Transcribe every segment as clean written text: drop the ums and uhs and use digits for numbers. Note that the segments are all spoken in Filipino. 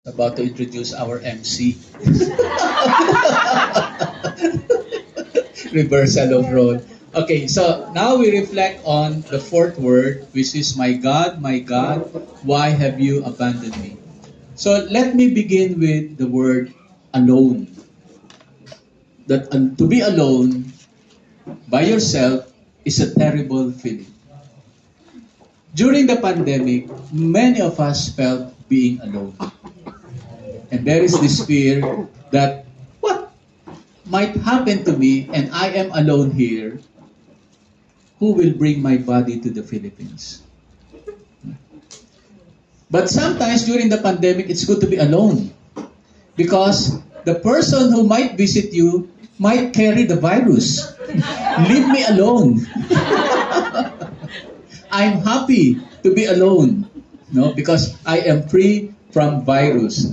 About to introduce our MC. Reversal of role. Okay, so now we reflect on the fourth word, which is my God, why have you abandoned me? So let me begin with the word alone. That to be alone by yourself is a terrible feeling. During the pandemic, many of us felt being alone. And there is this fear that what might happen to me and I am alone here, who will bring my body to the Philippines? But sometimes during the pandemic, it's good to be alone because the person who might visit you might carry the virus. Leave me alone. I'm happy to be alone, because I am free from virus.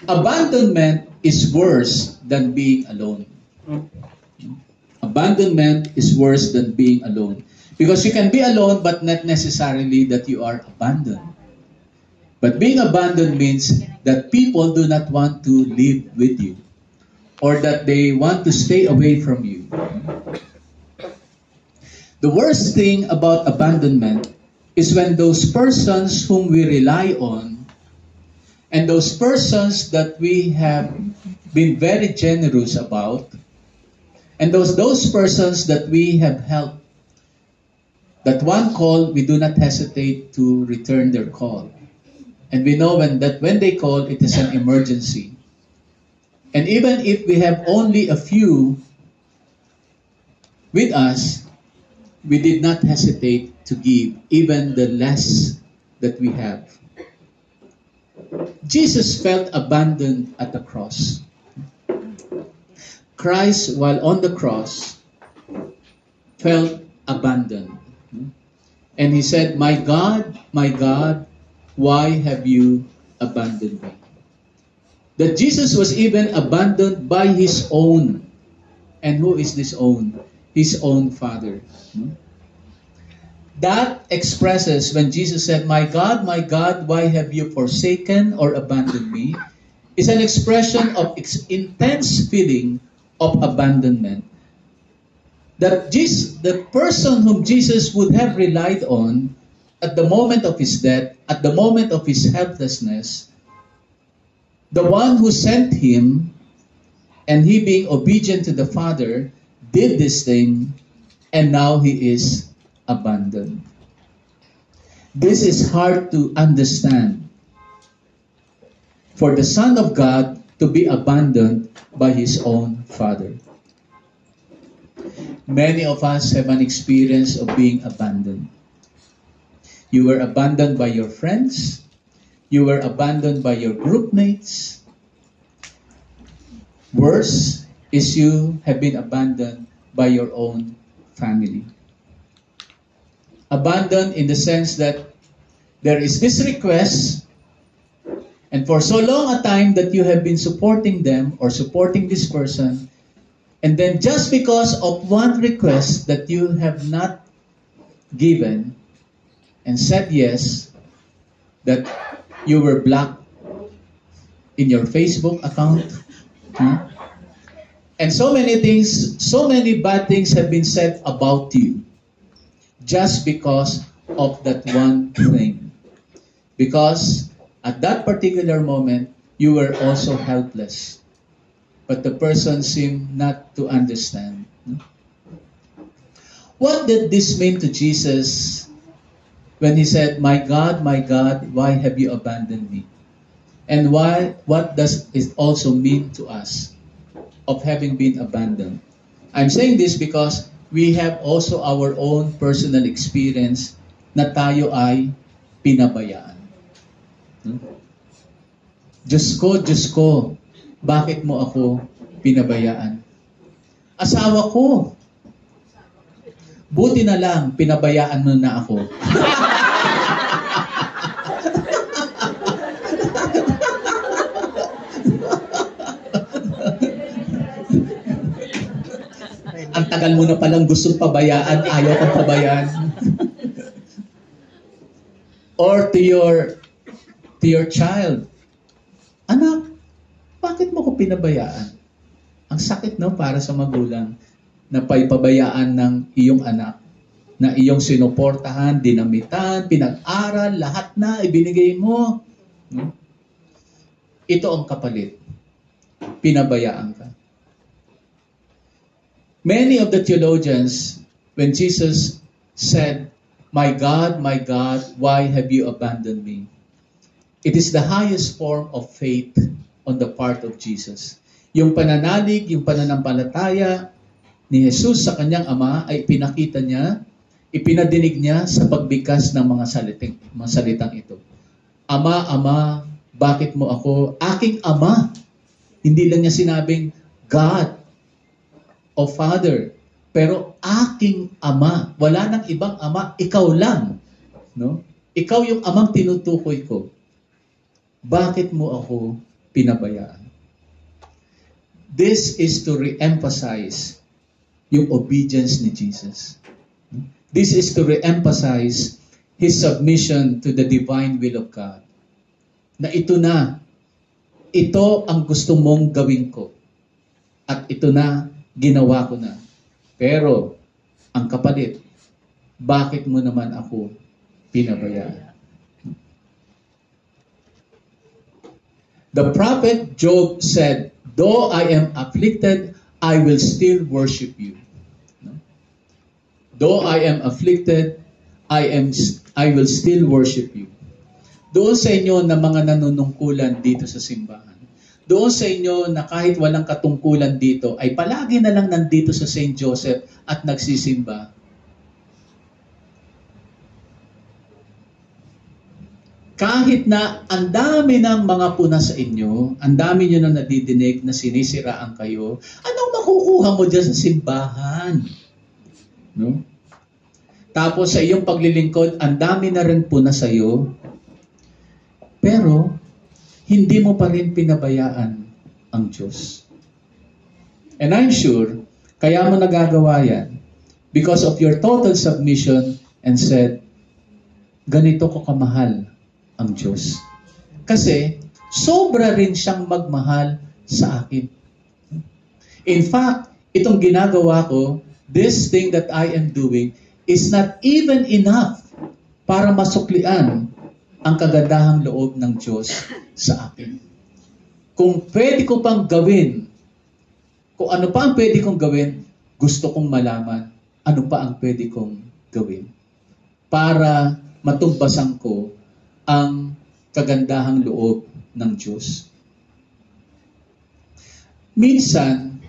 Abandonment is worse than being alone. Abandonment is worse than being alone. Because you can be alone, but not necessarily that you are abandoned. But being abandoned means that people do not want to live with you, or that they want to stay away from you. The worst thing about abandonment is when those persons whom we rely on and those persons that we have been very generous about, and those persons that we have helped, that one call, we do not hesitate to return their call. And we know when they call, it is an emergency. And even if we have only a few with us, we did not hesitate to give even the less that we have. Jesus felt abandoned at the cross. Christ, while on the cross, felt abandoned. And he said, my God, why have you abandoned me? That Jesus was even abandoned by his own. And who is this own? His own Father. That expresses when Jesus said, my God, why have you forsaken or abandoned me? Is an expression of intense feeling of abandonment. That the person whom Jesus would have relied on at the moment of his death, at the moment of his helplessness, the one who sent him, and he being obedient to the Father, did this thing, and now he is abandoned. This is hard to understand. For the Son of God to be abandoned by his own Father. Many of us have an experience of being abandoned. You were abandoned by your friends. You were abandoned by your group mates. Worse is you have been abandoned by your own family. Abandoned in the sense that there is this request, and for so long a time that you have been supporting them or supporting this person, and then just because of one request that you have not given and said yes, that you were blocked in your Facebook account. And so many things, so many bad things have been said about you just because of that one thing. Because at that particular moment, you were also helpless. But the person seemed not to understand. What did this mean to Jesus when he said, my God, why have you abandoned me? And what does it also mean to us of having been abandoned? I'm saying this because we have also our own personal experience na tayo ay pinabayaan. Diyos ko, bakit mo ako pinabayaan? Asawa ko, buti na lang, pinabayaan mo na ako. Ang tagal mo na palang gustong pabayaan, ayaw kang pabayaan. Or to your child, anak, bakit mo ko pinabayaan? Ang sakit, no, para sa magulang na paipabayaan ng iyong anak na iyong sinuportahan, dinamitan, pinag-aral, lahat na ibinigay mo. No? Ito ang kapalit. Pinabayaan ka. Many of the theologians, when Jesus said, my God, why have you abandoned me? It is the highest form of faith on the part of Jesus. Yung pananalig, yung pananampalataya ni Jesus sa kanyang Ama ay pinakita niya, ipinadinig niya sa pagbigkas ng mga salitang ito. Ama, Ama, bakit mo ako? Aking Ama. Hindi lang niya sinabing God o Father, pero aking Ama. Wala nang ibang Ama, ikaw lang. No? Ikaw yung Amang tinutukoy ko. Bakit mo ako pinabayaan? This is to re-emphasize yung obedience ni Jesus. This is to re-emphasize His submission to the divine will of God. Na ito ang gusto mong gawin ko. At ito na, ginawa ko na. Pero, ang kapalit, bakit mo naman ako pinabayaan? The prophet Job said, though I am afflicted, I will still worship you. Though I am afflicted, I will still worship you. Doon sa inyo na mga nanunungkulan dito sa simbahan, doon sa inyo na kahit walang katungkulan dito, ay palagi na lang nandito sa St. Joseph at nagsisimba. Kahit na ang dami ng mga puna sa inyo, ang dami nyo na nadidinig na sinisiraan kayo, anong makukuha mo dyan sa simbahan? No? Tapos sa iyong paglilingkod, ang dami na rin puna sa iyo, pero hindi mo pa rin pinabayaan ang Diyos. And I'm sure, kaya mo nagagawa yan because of your total submission and said, ganito ko kamahal ang Diyos. Kasi, sobra rin siyang magmahal sa akin. In fact, itong ginagawa ko, this thing that I am doing, is not even enough para masuklian ang kagandahang loob ng Diyos sa akin. Kung pwede ko pang gawin, kung ano pa ang pwede kong gawin, gusto kong malaman ano pa ang pwede kong gawin para matumbasan ko ang kagandahang loob ng Diyos. Minsan,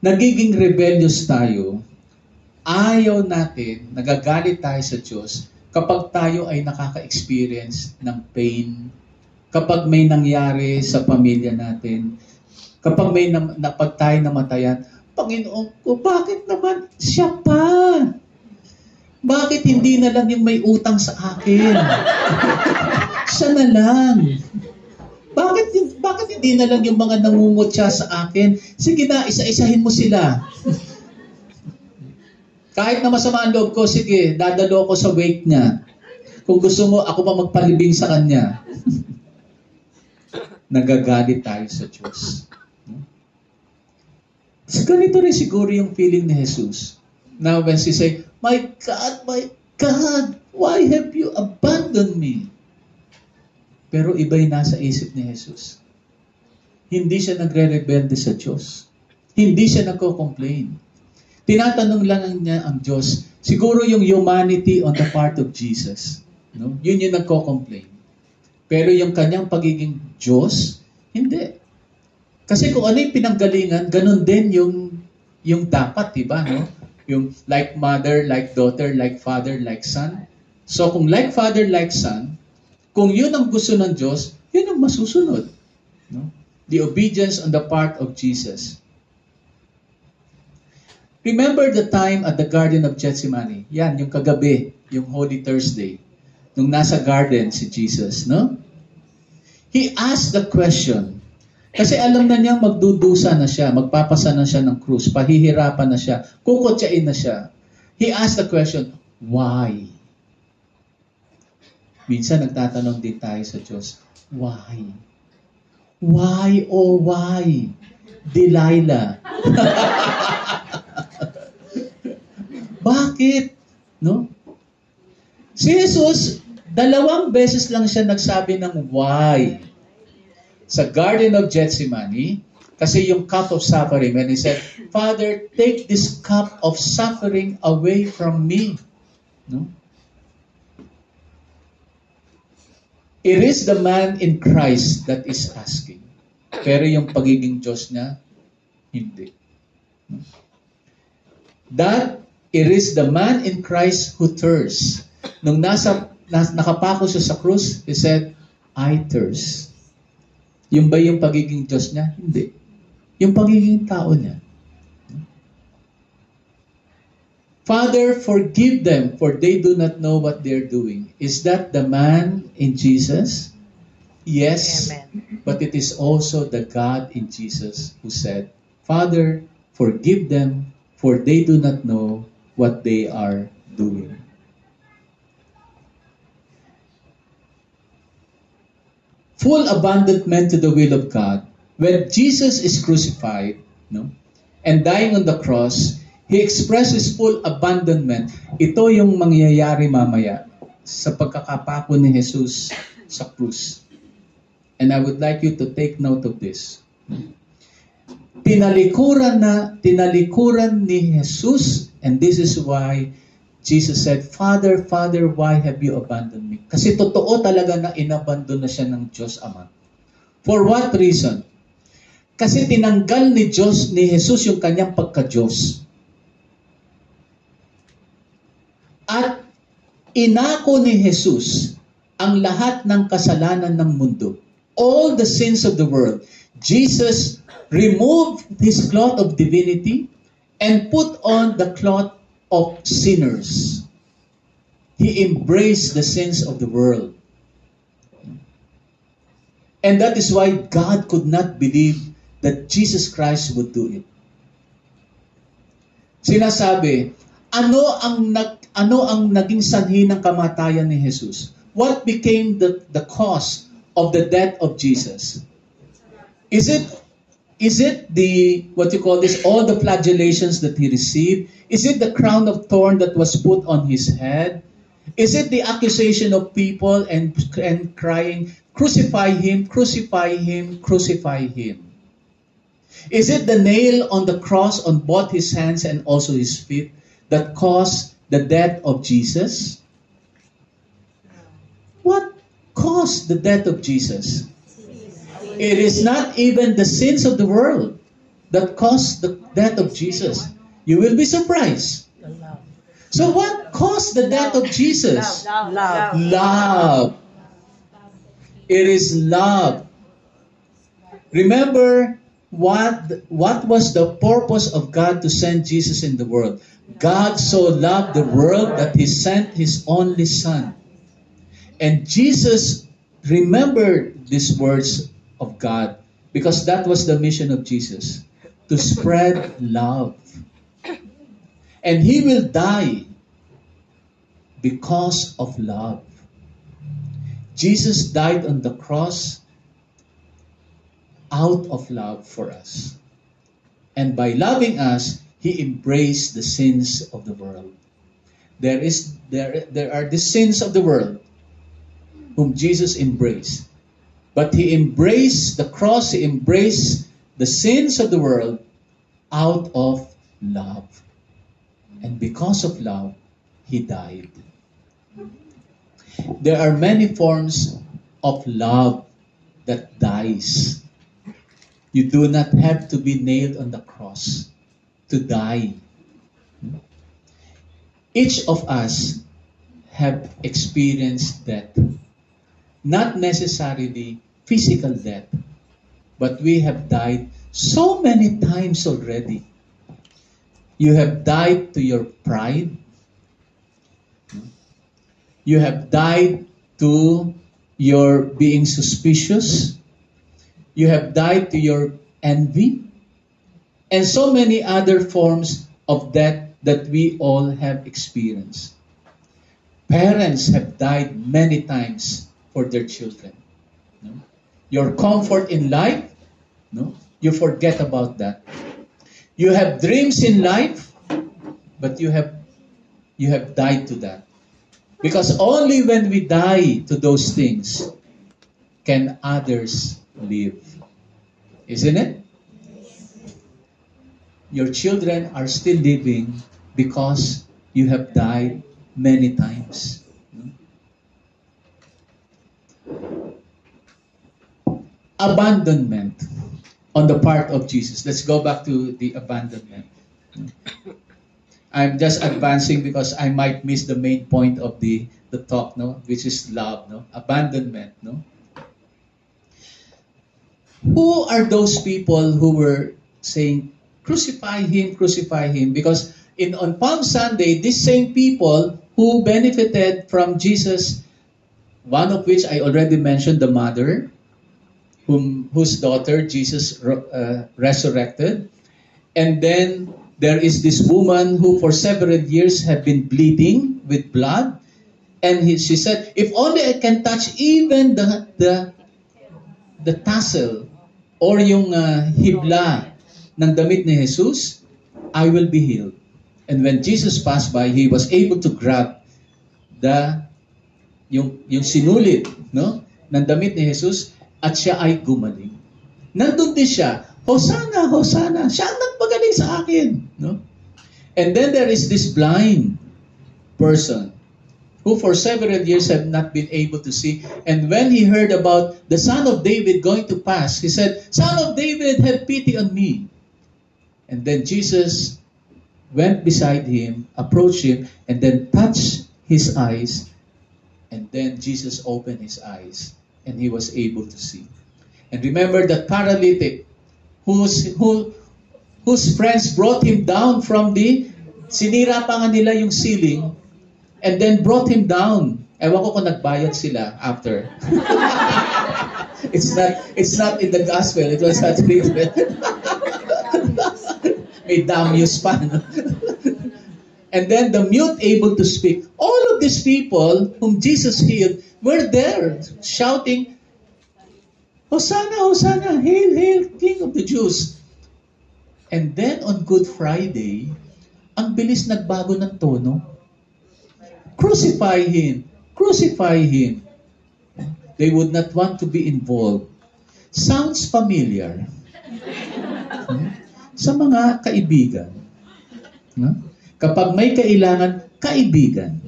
nagiging rebellious tayo. Ayaw natin, nagagalit tayo sa Diyos kapag tayo ay nakaka-experience ng pain, kapag may nangyari sa pamilya natin, kapag may pag tayo namatayan, Panginoon ko, bakit naman siya pa? Bakit hindi na lang yung may utang sa akin? Siya na lang. Bakit hindi na lang yung mga nangungutya sa akin? Sige na, isa-isahin mo sila. Kahit na masama ang loob ko, sige, dadalo ko sa wake niya. Kung gusto mo, ako pa magpalibing sa kanya. Nagagalit tayo sa Diyos. So, ganito rin siguro yung feeling ni Jesus. Now, when she say, my God, why have you abandoned me? Pero iba'y nasa isip ni Jesus. Hindi siya nagre-rebelde sa Diyos. Hindi siya nagko-complain. Tinatanong lang niya ang Diyos, siguro yung humanity on the part of Jesus. No? Yun yung nagko-complain. Pero yung kanyang pagiging Diyos, hindi. Kasi kung ano yung pinanggalingan, ganun din yung dapat, diba? No? Yung like mother, like daughter, like father, like son. So kung like father, like son, kung yun ang gusto ng Diyos, yun ang masusunod. No? The obedience on the part of Jesus. Remember the time at the Garden of Gethsemane? Yan, yung kagabi, yung Holy Thursday. Nung nasa garden si Jesus, no? He asked the question. Kasi alam na niyang magdudusa na siya, magpapasa na siya ng krus, pahihirapan na siya, kukutsain na siya. He asked the question, why? Minsan nagtatanong din tayo sa Diyos, why? Why, oh why? Delilah. Bakit? No? Si Jesus, 2 beses lang siya nagsabi ng why. Sa Garden of Gethsemane, kasi yung cup of suffering, when he said, Father, take this cup of suffering away from me. No? It is the man in Christ that is asking. Pero yung pagiging Diyos niya, hindi. That it is the man in Christ who thirsts. Nung nakapako siya sa krus, he said, I thirst. Yung ba yung pagiging Diyos niya? Hindi. Yung pagiging tao niya. Father, forgive them, for they do not know what they're doing. Is that the man in Jesus? Yes. Amen. But it is also the God in Jesus who said, Father, forgive them, for they do not know what they are doing. Full abandonment to the will of God. When Jesus is crucified, no, and dying on the cross, He expresses full abandonment. Ito yung mangyayari mamaya sa pagkakapako ni Jesus sa krus. And I would like you to take note of this. Tinalikuran ni Jesus, and this is why Jesus said, Father, Father, why have you abandoned me? Kasi totoo talaga na inabandon na siya ng Diyos Ama. For what reason? Kasi tinanggal ni Jesus yung kanyang pagka-Diyos. At inako ni Jesus ang lahat ng kasalanan ng mundo. All the sins of the world. Jesus removed His cloth of divinity and put on the cloth of sinners. He embraced the sins of the world. And that is why God could not believe that Jesus Christ would do it. Sinasabi, ano ang naging sanhi ng kamatayan ni Jesus? What became the cause of the death of Jesus? Is it the, what you call this, all the flagellations that He received? Is it the crown of thorn that was put on His head? Is it the accusation of people and crying, crucify Him, crucify Him, crucify Him? Is it the nail on the cross on both His hands and also His feet that caused the death of Jesus? What caused the death of Jesus? It is not even the sins of the world that caused the death of Jesus. You will be surprised. So what caused the death of Jesus? Love. It is love. Remember what was the purpose of God to send Jesus in the world? God so loved the world that He sent His only Son. And Jesus remembered these words of God because that was the mission of Jesus, to spread love. And He will die because of love. Jesus died on the cross out of love for us. And by loving us, He embraced the sins of the world. There are the sins of the world whom Jesus embraced. But He embraced the cross, He embraced the sins of the world out of love. And because of love, He died. There are many forms of love that dies. You do not have to be nailed on the cross to die. Each of us have experienced death. Not necessarily physical death, but we have died so many times already. You have died to your pride. You have died to your being suspicious. You have died to your envy. And so many other forms of death that we all have experienced. Parents have died many times for their children. No? Your comfort in life, no? You forget about that. You have dreams in life, but you have died to that. Because only when we die to those things can others live. Isn't it? Your children are still living because you have died many times. Abandonment on the part of Jesus. Let's go back to the abandonment. I'm just advancing because I might miss the main point of the talk, no, which is love, no, abandonment, no. Who are those people who were saying, crucify him, crucify him? Because on Palm Sunday, these same people who benefited from Jesus, one of which I already mentioned, the mother, whose daughter Jesus resurrected, and then there is this woman who for several years had been bleeding with blood, and she said, if only I can touch even the tassel or yung hibla ng damit ni Jesus, I will be healed. And when Jesus passed by, he was able to grab yung sinulit, no, ng damit ni Jesus, at siya ay gumaling. Nandun din siya, Hosanna, Hosanna, siya ang nagpagaling sa akin. No? And then there is this blind person who for several years have not been able to see. And when he heard about the Son of David going to pass, he said, Son of David, have pity on me. And then Jesus went beside him, approached him, and then touched his eyes. And then Jesus opened his eyes, and he was able to see. And remember that paralytic whose friends brought him down from sinira pa nga nila yung ceiling, and then brought him down. Ewan ko kung nagbayad sila after. It's not in the gospel. It was not written. May damnus pa. No? And then the mute able to speak. All of these people whom Jesus healed were there shouting, Hosanna, Hosanna, hail, hail, King of the Jews. And then on Good Friday, ang bilis nagbago ng tono. Crucify him, crucify him. They would not want to be involved. Sounds familiar. Sa mga kaibigan. Kapag may kailangan, kaibigan.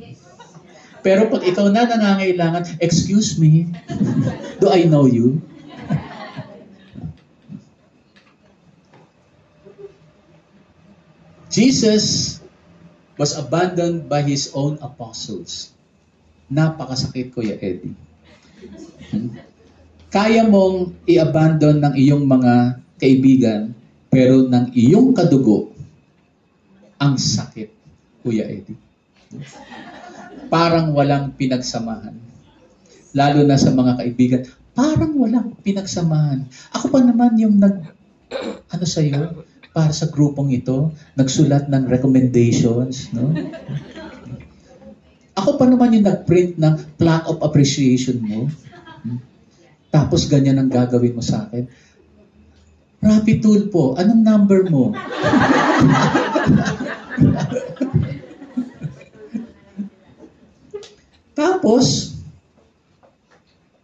Pero pag ikaw na nangangailangan, excuse me, do I know you? Jesus was abandoned by his own apostles. Napakasakit, Kuya Eddie. Kaya mong i-abandon ng iyong mga kaibigan, pero ng iyong kadugo, ang sakit, Kuya Eddie. Parang walang pinagsamahan. Lalo na sa mga kaibigan, parang walang pinagsamahan. Ako pa naman yung sa'yo, para sa grupong ito, nagsulat ng recommendations, no? Ako pa naman yung nag-print ng plaque of appreciation mo. Tapos ganyan ang gagawin mo sa akin. Rapi Tulpo, anong number mo? Tapos,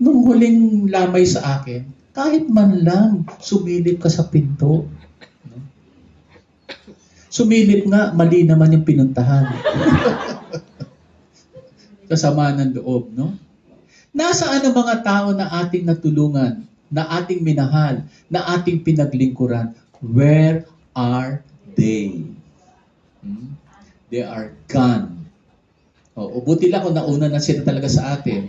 nung huling lamay sa akin, kahit man lang sumilip ka sa pinto. Sumilip nga, mali naman yung pinuntahan. Kasama ng loob, no? Nasaan ang mga tao na ating natulungan, na ating minahal, na ating pinaglingkuran? Where are they? They are gone. O buti lang kung nauna na sila talaga sa atin.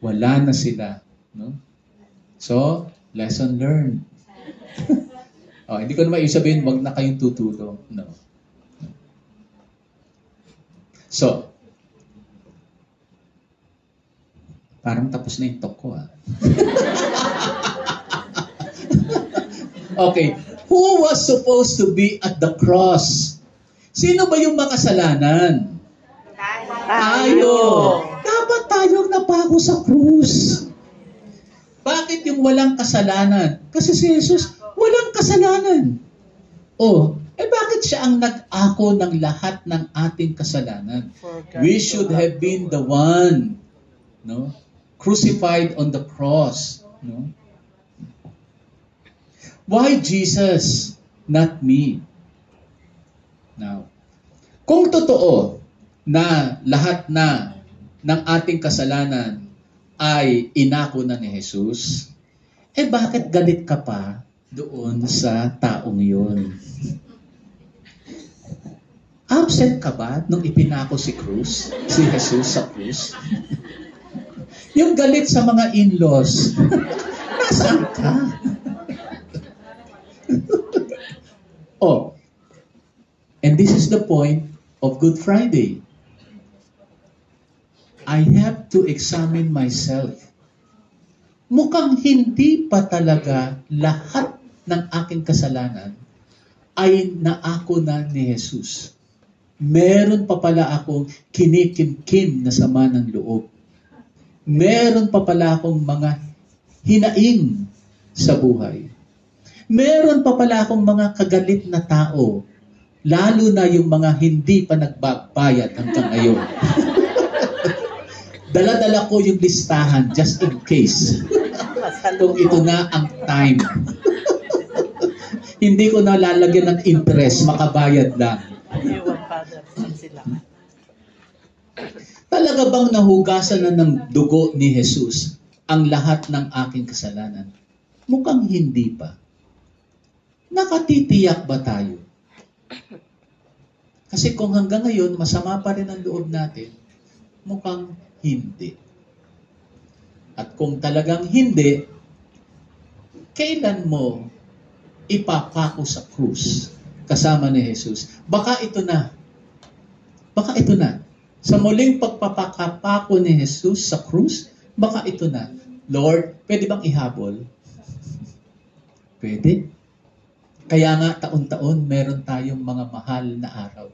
Wala na sila. No? So, lesson learned. Hindi ko naman sabihin, wag na kayong tutulong. No. So, parang tapos na yung talk ko. Okay. Who was supposed to be at the cross? Sino ba yung makasalanan? Tayo. Dapat tayong napako sa krus. Bakit yung walang kasalanan? Kasi si Jesus, walang kasalanan. Bakit siya ang nag-ako ng lahat ng ating kasalanan? We should have been the one, no, crucified on the cross, no? Why Jesus, not me? Now, kung totoo na lahat na ng ating kasalanan ay inako na ni Jesus, bakit galit ka pa doon sa taong yun? Upset ka ba nung ipinako si Jesus sa krus? Yung galit sa mga in-laws, nasaan ka? And this is the point of Good Friday. I have to examine myself. Mukhang hindi pa talaga lahat ng aking kasalanan ay naako na ni Jesus. Meron pa pala akong kinikimkim na sama ng loob. Meron pa pala akong mga hinaing sa buhay. Meron pa pala akong mga kagalit na tao, lalo na yung mga hindi pa nagbabayad hanggang ngayon. Dala-dala ko yung listahan just in case. Kung ito na ang time. Hindi ko na lalagyan ng interest, makabayad lang. Talaga bang nahugasan na ng dugo ni Jesus ang lahat ng aking kasalanan? Mukhang hindi pa. Nakatitiyak ba tayo? Kasi kung hanggang ngayon masama pa rin ang loob natin, mukhang hindi. At kung talagang hindi, kailan mo ipapako sa krus kasama ni Jesus? Baka ito na. Sa muling pagpapakapako ni Jesus sa krus, baka ito na. Lord, pwede bang ihabol? Pwede. Kaya nga taon-taon meron tayong mga mahal na araw.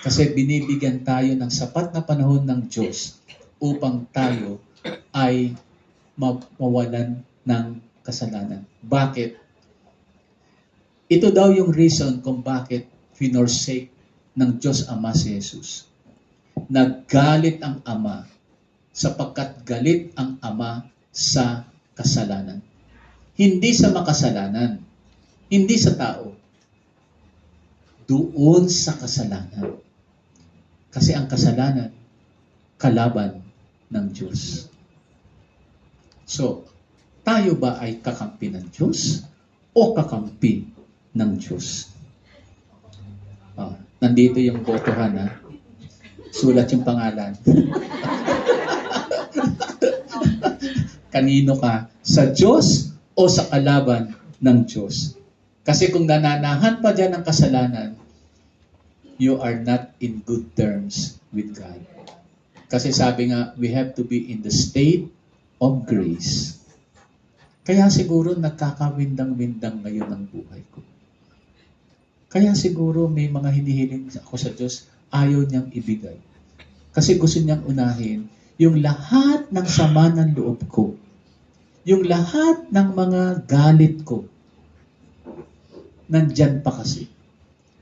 Kasi binibigyan tayo ng sapat na panahon ng Diyos upang tayo ay mawalan ng kasalanan. Bakit? Ito daw yung reason kung bakit finorsake ng Diyos Ama si Jesus. Naggalit ang Ama sapagkat galit ang Ama sa kasalanan. Hindi sa makasalanan. Hindi sa tao. Doon sa kasalanan. Kasi ang kasalanan, kalaban ng Diyos. So, tayo ba ay kakampi ng Diyos o kakampi ng Diyos? Nandito yung botohan, ha? Sulat yung pangalan. Kanino ka? Sa Diyos o sa kalaban ng Diyos? Kasi kung nananahan pa dyan ang kasalanan, you are not in good terms with God. Kasi sabi nga, we have to be in the state of grace. Kaya siguro nagkakawindang-windang ngayon ang buhay ko. Kaya siguro may mga hinihiling ako sa Diyos, ayaw niyang ibigay. Kasi gusto niyang unahin yung lahat ng sama ng loob ko. Yung lahat ng mga galit ko. Nandyan pa kasi.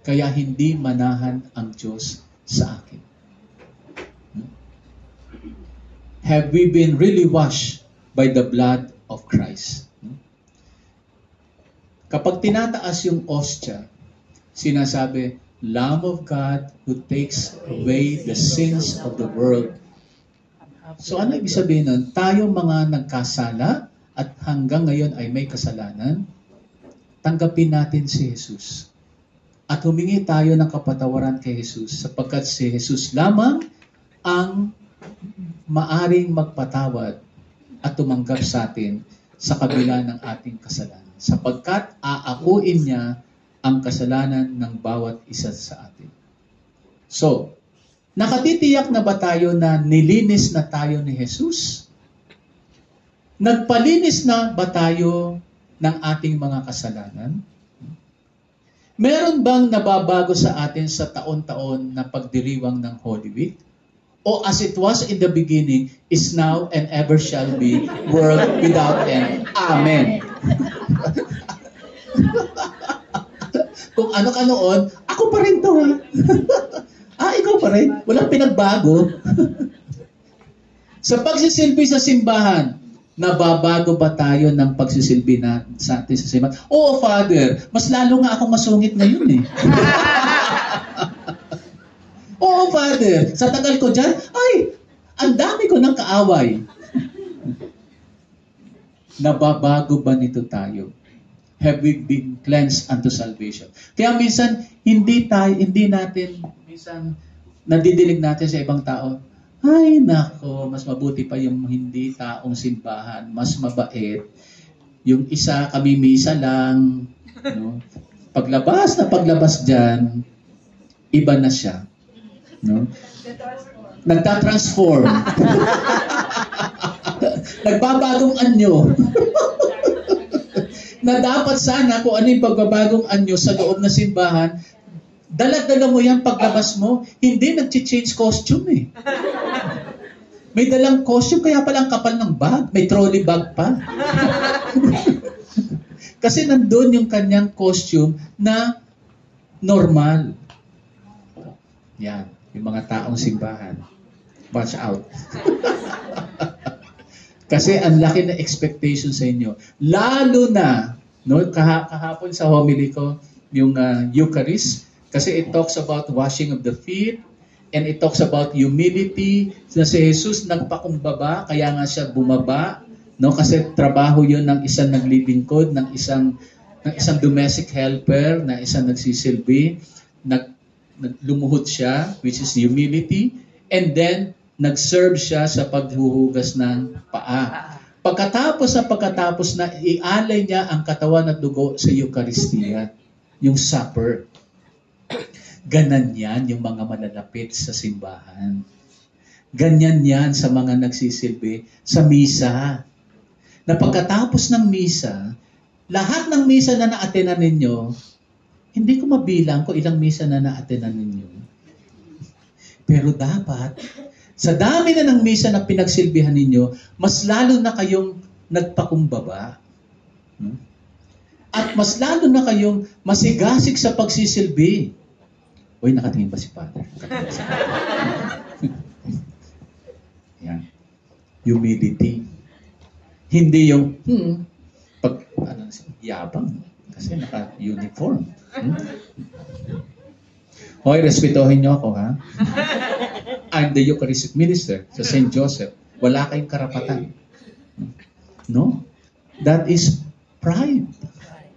Kaya hindi manahan ang Diyos sa akin. Have we been really washed by the blood of Christ? Kapag tinataas yung ostya, sinasabi, Lamb of God who takes away the sins of the world. So ano ibig sabihin nun? Tayo mga nagkasala at hanggang ngayon ay may kasalanan, tanggapin natin si Jesus. At humingi tayo ng kapatawaran kay Jesus sapagkat si Jesus lamang ang maaring magpatawad at tumanggap sa atin sa kabila ng ating kasalanan. Sapagkat aakuin niya ang kasalanan ng bawat isa sa atin. So, nakatitiyak na ba tayo na nilinis na tayo ni Jesus? Nagpalinis na ba tayo ng ating mga kasalanan? Meron bang nababago sa atin sa taon-taon na pagdiriwang ng Holy Week? O as it was in the beginning, is now, and ever shall be, world without end. Amen. Kung ano ka noon, ako pa rin to ha. Ikaw pa rin. Walang pinagbago. Sa pagsisilbi sa simbahan, nababago ba tayo ng pagsisilbi na sa atin sa simbahan? Oo, Father. Mas lalo nga akong masungit ngayon eh. Oo, Father. Sa tagal ko dyan, ang dami ko ng kaaway. Nababago ba nito tayo? Have we been cleansed unto salvation? Kaya minsan, hindi natin, minsan, nadidinig natin sa ibang tao, ay, nako, mas mabuti pa yung hindi taong simbahan, mas mabait. Yung isa, kami misa lang. No? Paglabas dyan, iba na siya. No? Nagtatransform. Nagbabagong anyo. Na dapat sana kung ano yung pagbabagong anyo sa loob na simbahan, dala-dala mo yan paglabas mo, hindi nag-change costume eh. May dalang costume, kaya palang kapal ng bag, may trolley bag pa. Kasi nandun yung kanyang costume na normal. Yan, yung mga taong simbahan. Watch out. Kasi ang laki na expectation sa inyo. Lalo na, no, kahapon sa homily ko, yung Eucharist, kasi it talks about washing of the feet, and it talks about humility, na si Jesus nagpakumbaba, kaya nga siya bumaba, no, kasi trabaho yun ng isang naglilingkod, ng isang domestic helper, na isang nagsisilbi, lumuhod siya, which is humility, and then, nag-serve siya sa paghuhugas ng paa. Pagkatapos na ialay niya ang katawan at dugo sa Eucharistia, yung supper. Ganan yan yung mga malalapit sa simbahan. Ganyan yan sa mga nagsisilbi sa misa. Na pagkatapos ng misa, lahat ng misa na na-attenan ninyo, hindi ko mabilang kung ilang misa na na-attenan ninyo. Pero dapat, sa dami na ng misa na pinagsilbihan ninyo, mas lalo na kayong nagpakumbaba. At mas lalo na kayong masigasig sa pagsisilbi. Uy, nakatingin ba si Father? Yan. Humility. Hindi yung, yabang. Kasi naka-uniform. Hoy, respetuhin niyo ako, ha? I'm the Eucharistic minister sa St. Joseph. Wala kayong karapatan. No? That is pride.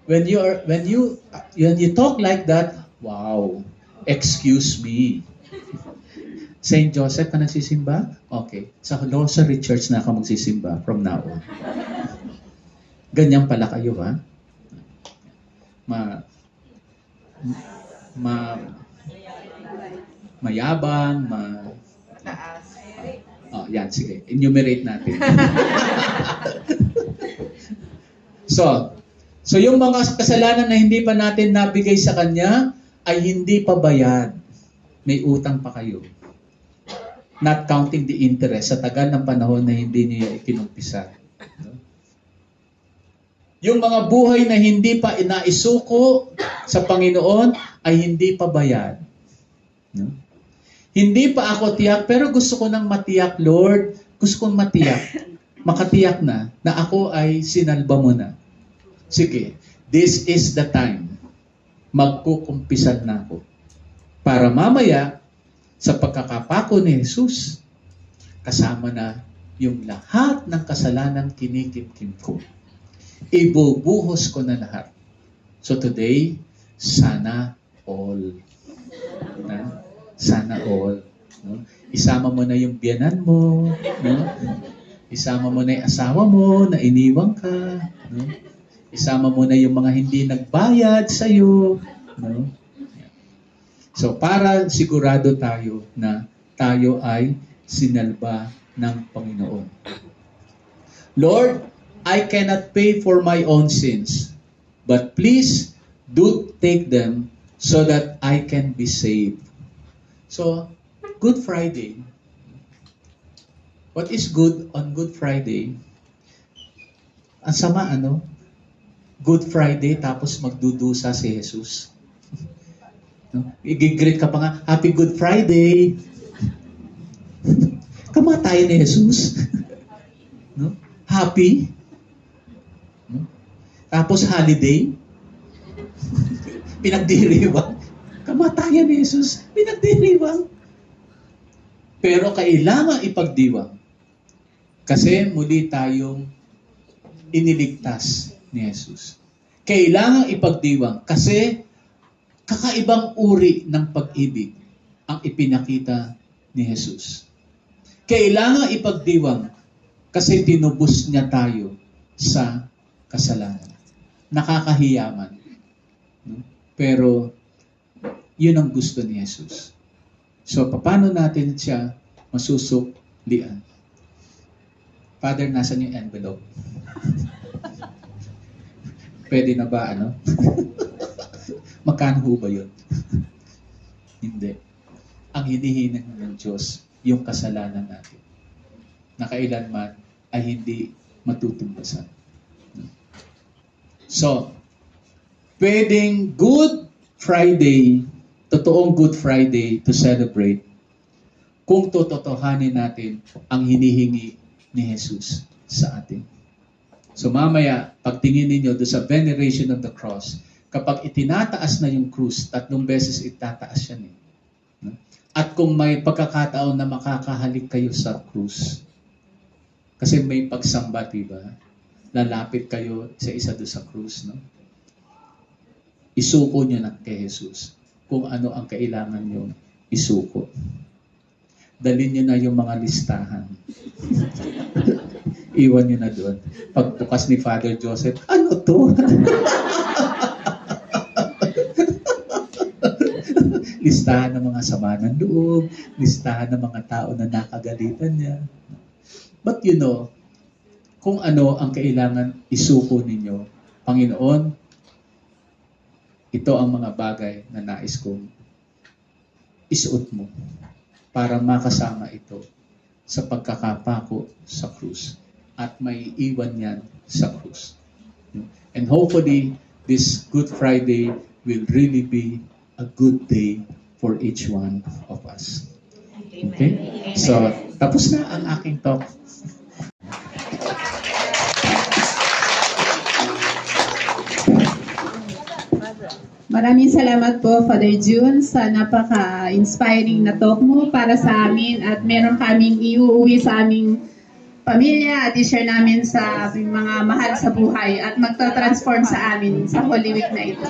When you talk like that, wow, excuse me. St. Joseph ka nagsisimba? Okay. Sa Rosary Church na ako magsisimba from now on. Ganyan pala kayo, ha? Mayabang, yan, sige. Enumerate natin. So yung mga kasalanan na hindi pa natin nabigay sa Kanya, ay hindi pa bayad. May utang pa kayo. Not counting the interest sa tagal ng panahon na hindi niyo ikinumpisa. Yung mga buhay na hindi pa inaisuko sa Panginoon, ay hindi pa bayad. No? Hindi pa ako tiyak, pero gusto ko nang matiyak, Lord. Gusto kong matiyak. Makatiyak na ako ay sinalba mo na. Sige, this is the time. Magkukumpisan na ako. Para mamaya, sa pagkakapako ni Jesus, kasama na yung lahat ng kasalanang kinikimkim ko. Ibubuhos ko na lahat. So today, sana all. Sana all. No? Isama mo na yung biyanan mo. No? Isama mo na yung asawa mo na iniwang ka. No? Isama mo na yung mga hindi nagbayad sa'yo. No? So, para sigurado tayo na tayo ay sinalba ng Panginoon. Lord, I cannot pay for my own sins, but please Do take them so that I can be saved. So, Good Friday. What is good on Good Friday? Ang sama, ano? Good Friday, tapos magdudusa si Jesus. No? I-greet ka pa nga, Happy Good Friday! Kamatayan ni Jesus. No? Happy? No? Tapos holiday? Pinagdiriwang. Kamatayan ni Jesus, pinagdiriwang. Pero kailangan ipagdiwang. Kasi muli tayong iniligtas ni Jesus. Kailangan ipagdiwang kasi kakaibang uri ng pag-ibig ang ipinakita ni Jesus. Kailangan ipagdiwang kasi tinubos niya tayo sa kasalanan. Nakakahiyaman. No? Pero yun ang gusto ni Jesus. So, paano natin siya masusuklian? Father, nasan yung envelope? Pwede na ba, ano? Magkano ho ba yun? Hindi. Ang hinihinang ng Diyos, yung kasalanan natin, na kailanman ay hindi matutumbasan. So, pwedeng Good Friday, totoong Good Friday to celebrate kung tototohanin natin ang hinihingi ni Jesus sa atin. So mamaya, pagtingin ninyo doon sa veneration of the cross, kapag itinataas na yung krus, 3 beses itataas yan. At kung may pagkakataon na makakahalik kayo sa krus, kasi may pagsamba, diba? Lalapit kayo sa isa doon sa krus, no? Isuko nyo na kay Jesus kung ano ang kailangan nyo isuko. Dalhin nyo na yung mga listahan. Iwan nyo na doon. Pagbukas ni Father Joseph, ano to? Listahan ng mga sama ng loob, listahan ng mga tao na nakagalitan niya. But you know, kung ano ang kailangan isuko ninyo, Panginoon, ito ang mga bagay na nais kong isuot mo para makasama ito sa pagkakapako sa krus at may iwan yan sa krus. And hopefully, this Good Friday will really be a good day for each one of us. Okay? So, tapos na ang aking talk. Maraming salamat po, Father June, sa napaka-inspiring na talk mo para sa amin at meron kaming iuuwi sa aming pamilya at i-share namin sa aming mga mahal sa buhay at magta-transform sa amin sa Holy Week na ito.